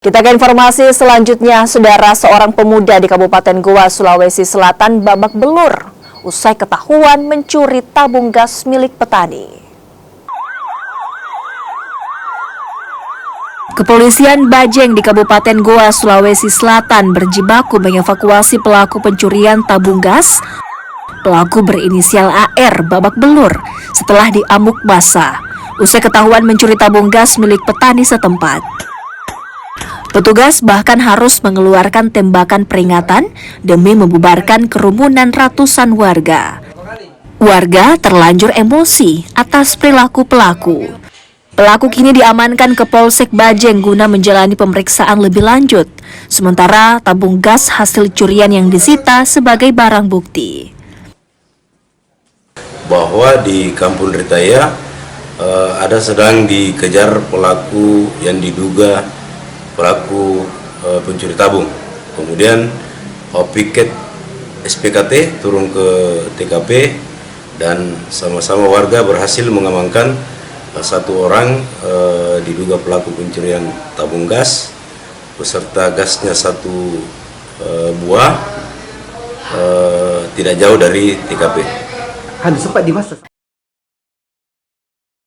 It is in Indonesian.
Kita ke informasi selanjutnya, saudara. Seorang pemuda di Kabupaten Goa, Sulawesi Selatan babak belur usai ketahuan mencuri tabung gas milik petani. Kepolisian Bajeng di Kabupaten Goa, Sulawesi Selatan berjibaku mengevakuasi pelaku pencurian tabung gas. Pelaku berinisial AR babak belur setelah diamuk massa usai ketahuan mencuri tabung gas milik petani setempat. Petugas bahkan harus mengeluarkan tembakan peringatan demi membubarkan kerumunan ratusan warga. Warga terlanjur emosi atas perilaku pelaku. Pelaku kini diamankan ke Polsek Bajeng guna menjalani pemeriksaan lebih lanjut. Sementara tabung gas hasil curian yang disita sebagai barang bukti. Bahwa di Kampung Ritaya ada sedang dikejar pelaku yang diduga pelaku pencuri tabung. Kemudian piket SPKT turun ke TKP dan sama-sama warga berhasil mengamankan satu orang diduga pelaku pencurian tabung gas beserta gasnya satu buah tidak jauh dari TKP. Sempat dimasak.